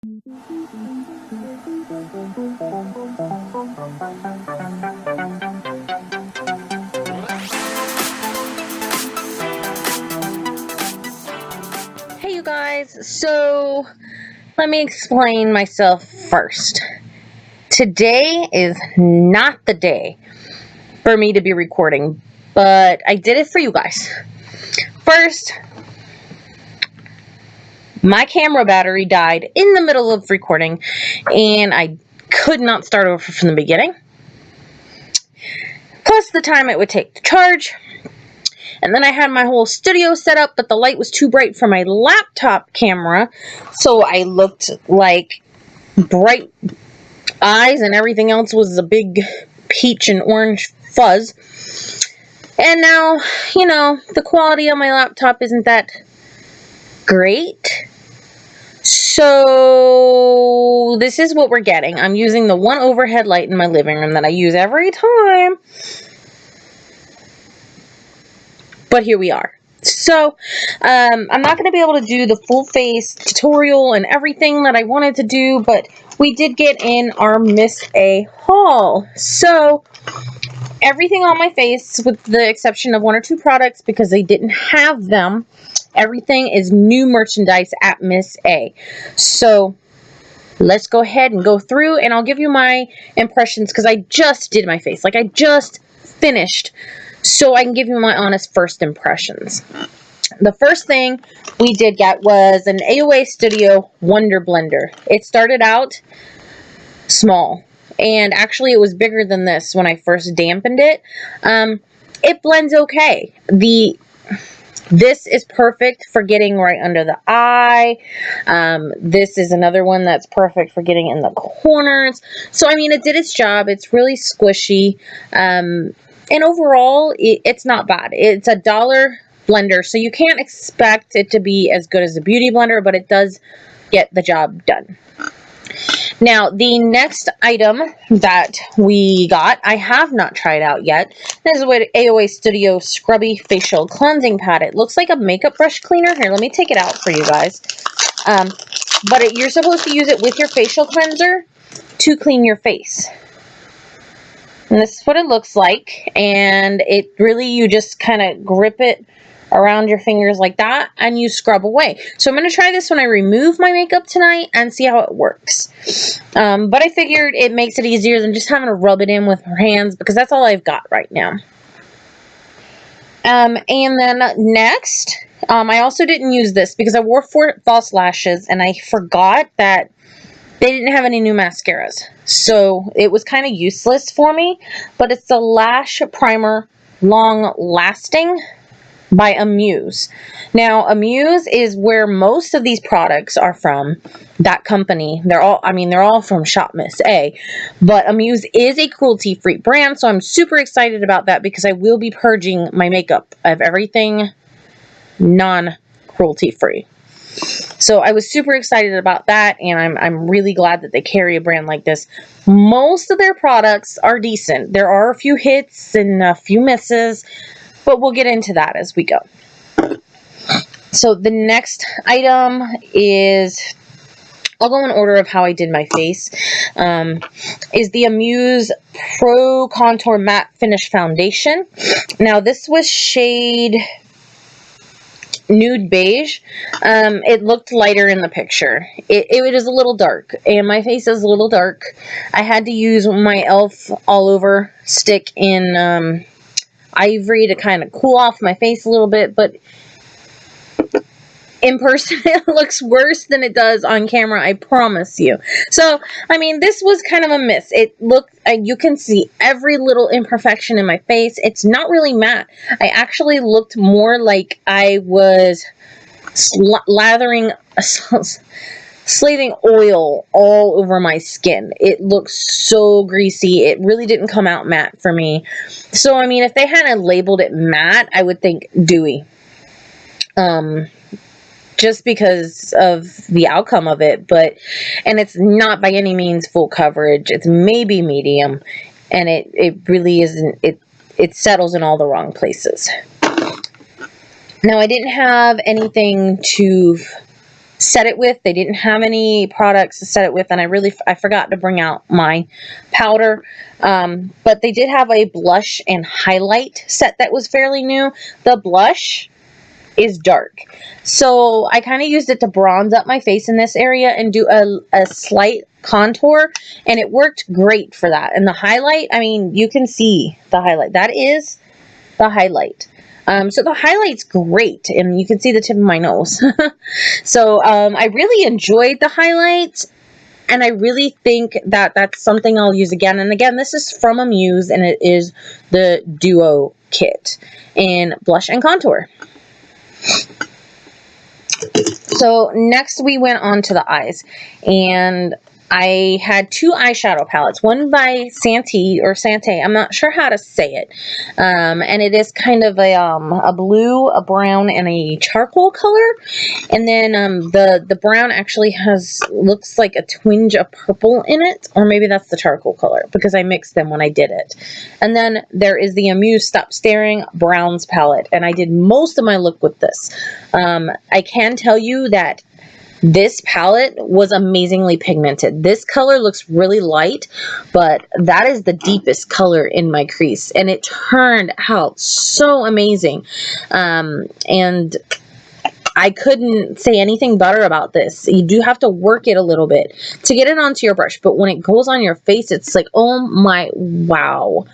Hey you guys, so let me explain myself first. Today is not the day for me to be recording, but I did it for you guys. First, my camera battery died in the middle of recording, and I could not start over from the beginning. Plus the time it would take to charge. And then I had my whole studio set up, but the light was too bright for my laptop camera, so I looked like bright eyes and everything else was a big peach and orange fuzz. And now, the quality on my laptop isn't that great. So this is what we're getting. I'm using the one overhead light in my living room that I use every time. But here we are. So I'm not going to be able to do the full face tutorial and everything that I wanted to do, but we did get in our Miss A haul. So everything on my face, with the exception of one or two products because they didn't have them, everything is new merchandise at Miss A. So let's go ahead and go through, and I'll give you my impressions because I just did my face. Like, I just finished, so I can give you my honest first impressions. The first thing we did get was an AOA Studio Wonder Blender. It started out small, and actually it was bigger than this when I first dampened it. It blends okay. This is perfect for getting right under the eye. This is another one that's perfect for getting in the corners. So, I mean, it did its job. It's really squishy. And overall, it's not bad. It's a $1 blender, so you can't expect it to be as good as a beauty blender, but it does get the job done. Now, the next item that we got, I have not tried out yet. This is what AOA Studio Scrubby Facial Cleansing Pad. It looks like a makeup brush cleaner. Here, let me take it out for you guys. But you're supposed to use it with your facial cleanser to clean your face. And this is what it looks like. And it really, you just kind of grip it around your fingers like that, and you scrub away. So I'm going to try this when I remove my makeup tonight and see how it works. But I figured it makes it easier than just having to rub it in with her hands, because that's all I've got right now. And then next, I also didn't use this because I wore 4 false lashes, and I forgot that they didn't have any new mascaras. So it was kind of useless for me, but it's the Lash Primer Long Lasting by Amuse. Now, Amuse is where most of these products are from. That company, they're all from Shop Miss A, but Amuse is a cruelty-free brand, so I'm super excited about that because I will be purging my makeup of everything non-cruelty-free. So I was super excited about that, and I'm really glad that they carry a brand like this. Most of their products are decent. There are a few hits and a few misses, but we'll get into that as we go. So the next item is, I'll go in order of how I did my face, is the Amuse Pro Contour Matte Finish Foundation. Now, this was shade Nude Beige. It looked lighter in the picture. It is a little dark, and my face is a little dark. I had to use my e.l.f. All Over stick in Ivory to kind of cool off my face a little bit, but in person it looks worse than it does on camera, I promise you. So, I mean, this was kind of a miss. It looked, you can see every little imperfection in my face. It's not really matte. I actually looked more like I was slaving oil all over my skin. It looks so greasy. It really didn't come out matte for me. So, I mean, if they hadn't labeled it matte, I would think dewy. Just because of the outcome of it, and it's not by any means full coverage. It's maybe medium, and it really isn't, it settles in all the wrong places. Now, I didn't have anything to set it with. They didn't have any products to set it with, and I forgot to bring out my powder. But they did have a blush and highlight set that was fairly new. The blush is dark, so I kind of used it to bronze up my face in this area and do a slight contour, and it worked great for that. And the highlight, I mean, you can see the highlight. That is the highlight. So the highlight's great, and you can see the tip of my nose. So I really enjoyed the highlight, and I really think that that's something I'll use again and again. This is from Amuse, and it is the Duo Kit in blush and contour. So next we went on to the eyes, and I had two eyeshadow palettes, one by Santee or Sante, I'm not sure how to say it, and it is kind of a blue, a brown, and a charcoal color, and then the brown actually looks like a twinge of purple in it, or maybe that's the charcoal color, because I mixed them when I did it. And then there is the Amuse Stop Staring Browns palette, and I did most of my look with this. I can tell you that this palette was amazingly pigmented. This color looks really light, but that is the deepest color in my crease, and it turned out so amazing. And I couldn't say anything better about this. You do have to work it a little bit to get it onto your brush, but when it goes on your face, it's like, oh my, wow.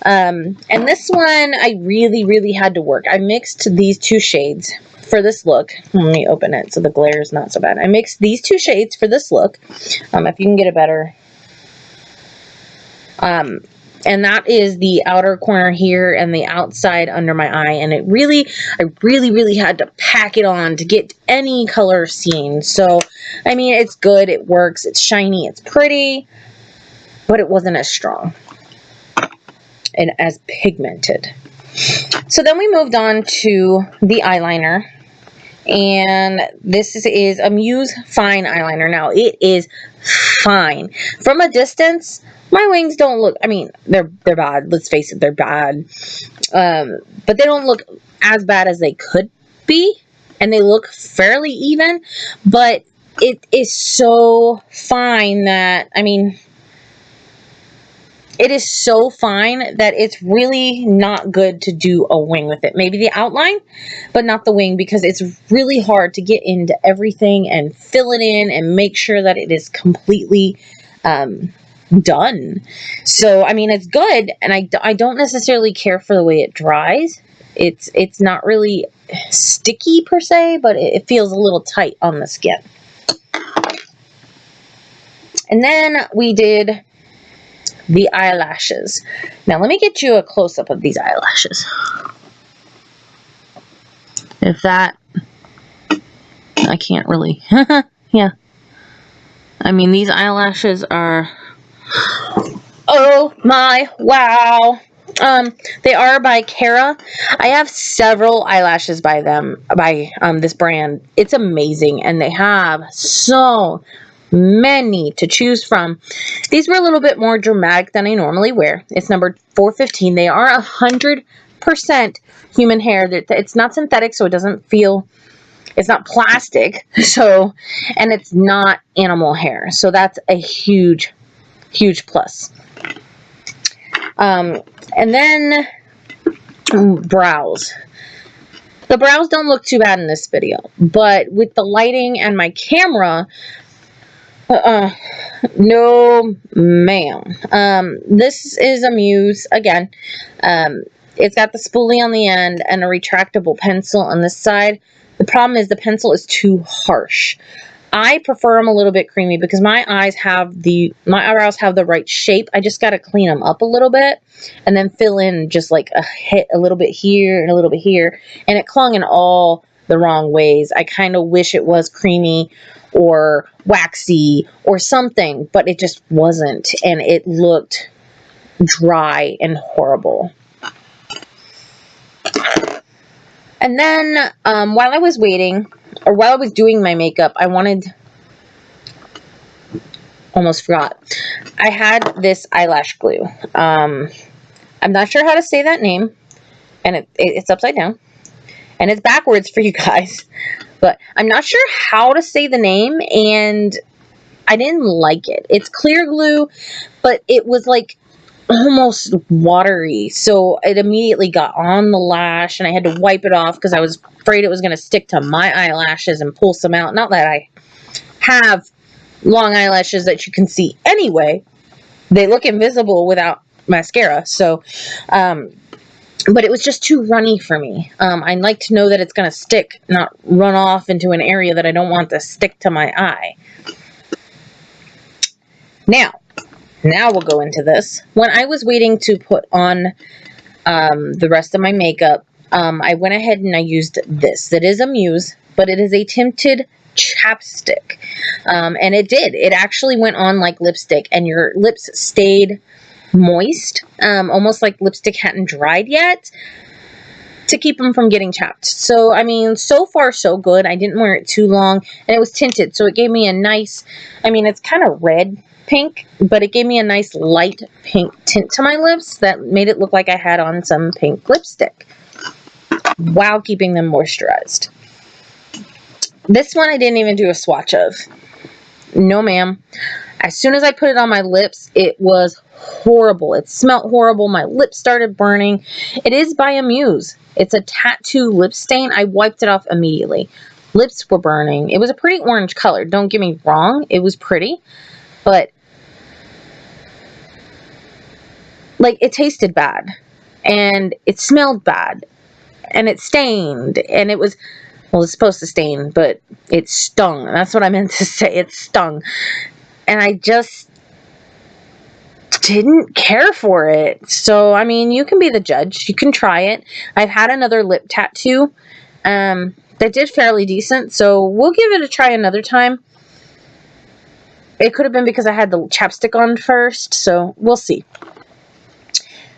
And this one, I really, really had to work. I mixed these two shades for this look. Let me open it so the glare is not so bad. I mixed these two shades for this look. If you can get it better. And that is the outer corner here and the outside under my eye. And I really had to pack it on to get any color seen. So, I mean, it's good. It works. It's shiny. It's pretty. But it wasn't as strong and as pigmented. So then we moved on to the eyeliner. And this is Amuse Fine Eyeliner. Now, it is fine. From a distance, my wings don't look, I mean, they're bad. Let's face it, they're bad. But they don't look as bad as they could be. And they look fairly even. But it is so fine that, I mean, it is so fine that it's really not good to do a wing with it. Maybe the outline, but not the wing, because it's really hard to get into everything and fill it in and make sure that it is completely done. So, I mean, it's good, and I don't necessarily care for the way it dries. It's not really sticky per se, but it feels a little tight on the skin. And then we did the eyelashes. Now, let me get you a close-up of these eyelashes. If that, I can't really, yeah. I mean, these eyelashes are, oh my, wow. They are by Kara. I have several eyelashes by them, by this brand. It's amazing, and they have so many to choose from. These were a little bit more dramatic than I normally wear. It's number 415. They are 100% human hair. It's not synthetic, so it doesn't feel, it's not plastic, so, and it's not animal hair, so that's a huge plus. And then brows. The brows don't look too bad in this video, but with the lighting and my camera, no ma'am. This is Amuse again. It's got the spoolie on the end and a retractable pencil on this side. The problem is the pencil is too harsh. I prefer them a little bit creamy because my eyebrows have the right shape. I just got to clean them up a little bit and then fill in just like a little bit here and a little bit here, and it clung in all the wrong ways. I kind of wish it was creamy or waxy or something, but it just wasn't, and it looked dry and horrible. And then while I was waiting, or while I was doing my makeup, almost forgot, I had this eyelash glue. I'm not sure how to say that name, and it's upside down, and it's backwards for you guys, But I'm not sure how to say the name, and I didn't like it. It's clear glue, but it was like almost watery. So it immediately got on the lash, and I had to wipe it off because I was afraid it was going to stick to my eyelashes and pull some out. Not that I have long eyelashes that you can see anyway. They look invisible without mascara. So, but it was just too runny for me. I like to know that it's going to stick, not run off into an area that I don't want to stick to my eye. Now we'll go into this. When I was waiting to put on the rest of my makeup, I went ahead and I used this. It is a Muse, but it is a tinted chapstick. And it actually went on like lipstick, and your lips stayed moist, almost like lipstick hadn't dried yet, to keep them from getting chapped. So, I mean, so far so good. I didn't wear it too long, and it was tinted, so it gave me a nice, I mean, it's kind of red pink, but it gave me a nice light pink tint to my lips that made it look like I had on some pink lipstick while keeping them moisturized. This one I didn't even do a swatch of. No, ma'am. As soon as I put it on my lips, it was horrible. It smelled horrible. My lips started burning. It is by a Muse. It's a tattoo lip stain. I wiped it off immediately. Lips were burning. It was a pretty orange color. Don't get me wrong. It was pretty. But, like, it tasted bad. And it smelled bad. And it stained. And it was, well, it's supposed to stain, but it stung. That's what I meant to say. It stung. And I just didn't care for it. So, I mean, you can be the judge. You can try it. I've had another lip tattoo that did fairly decent. So, we'll give it a try another time. It could have been because I had the chapstick on first. So, we'll see.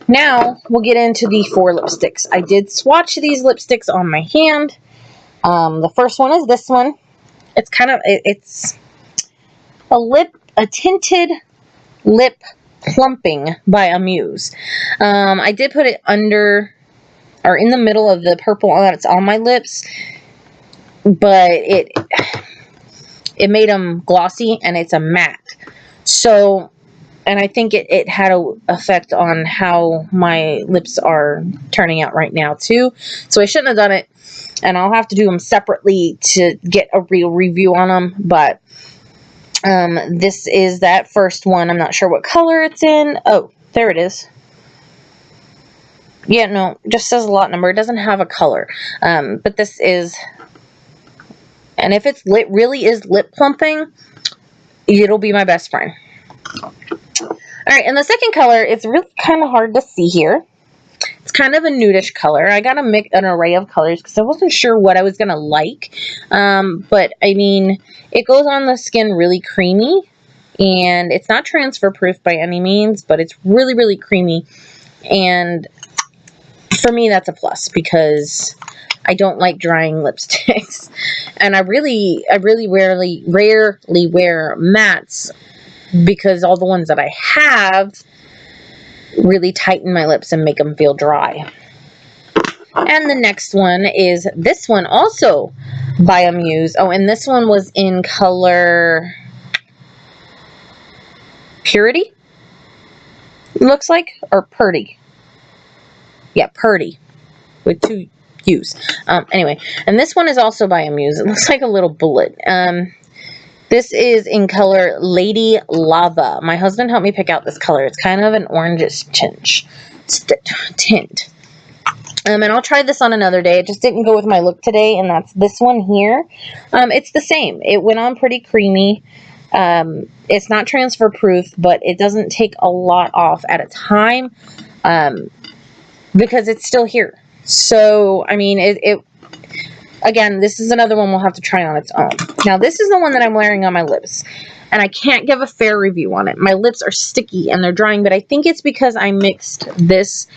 Now, we'll get into the 4 lipsticks. I did swatch these lipsticks on my hand. The first one is this one. It's kind of, it's a tinted lip plumping by a Muse. I did put it under, or in the middle of the purple that's on my lips, but it made them glossy, and it's a matte. So, and I think it had an effect on how my lips are turning out right now too. So I shouldn't have done it, and I'll have to do them separately to get a real review on them. But this is that first one. I'm not sure what color it's in. Oh, there it is. Yeah, no, just says a lot number. It doesn't have a color. But this is, and if it's really is lip plumping, it'll be my best friend. All right, and the second color, it's really kind of hard to see here. It's kind of a nudish color. I got an array of colors because I wasn't sure what I was going to like. But, I mean, it goes on the skin really creamy. And it's not transfer proof by any means, but it's really, really creamy. And for me, that's a plus because I don't like drying lipsticks. And I really rarely wear mattes because all the ones that I have really tighten my lips and make them feel dry. And the next one is this one, also by a Muse. Oh, and this one was in color Purity, looks like, or Purdy. Yeah, Purdy, with 2 U's. Anyway, and this one is also by a Muse. It looks like a little bullet. This is in color Lady Lava. My husband helped me pick out this color. It's kind of an orangish tint. And I'll try this on another day. It just didn't go with my look today, and that's this one here. It's the same. It went on pretty creamy. It's not transfer proof, but it doesn't take a lot off at a time because it's still here. So, I mean, again, this is another one we'll have to try on its own. Now, this is the one that I'm wearing on my lips, and I can't give a fair review on it. My lips are sticky, and they're drying, but I think it's because I mixed this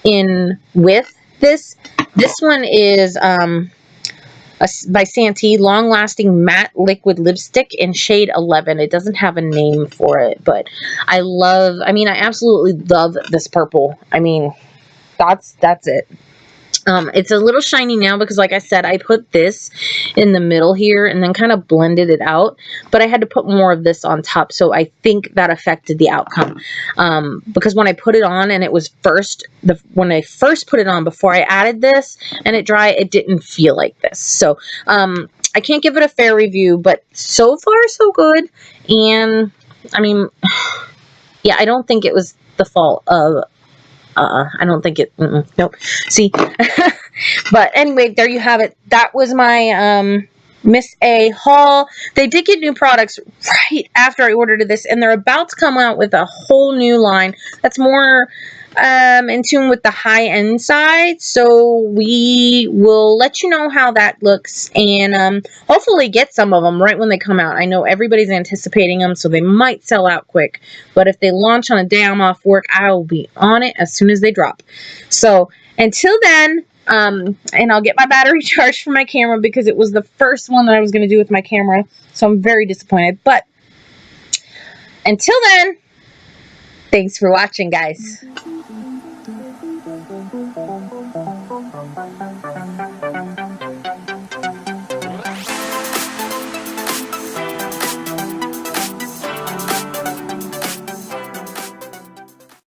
in with this. This one is by Santee, Long Lasting Matte Liquid Lipstick in shade 11. It doesn't have a name for it, but I absolutely love this purple. I mean, that's it. It's a little shiny now because, like I said, I put this in the middle here and then kind of blended it out, but I had to put more of this on top, so I think that affected the outcome. Because when I put it on and it was when I first put it on before I added this and it dried, it didn't feel like this. So I can't give it a fair review, but so far so good. And I mean, yeah, I don't think it was the fault of I don't think it, nope. See, but anyway, there you have it. That was my, Miss A haul. They did get new products right after I ordered this, and they're about to come out with a whole new line that's more, in tune with the high-end side, so we will let you know how that looks, and, hopefully get some of them right when they come out. I know everybody's anticipating them, so they might sell out quick, but if they launch on a day I'm off work, I will be on it as soon as they drop. So, until then, and I'll get my battery charged for my camera because it was the first one that I was going to do with my camera, so I'm very disappointed, but until then, thanks for watching, guys.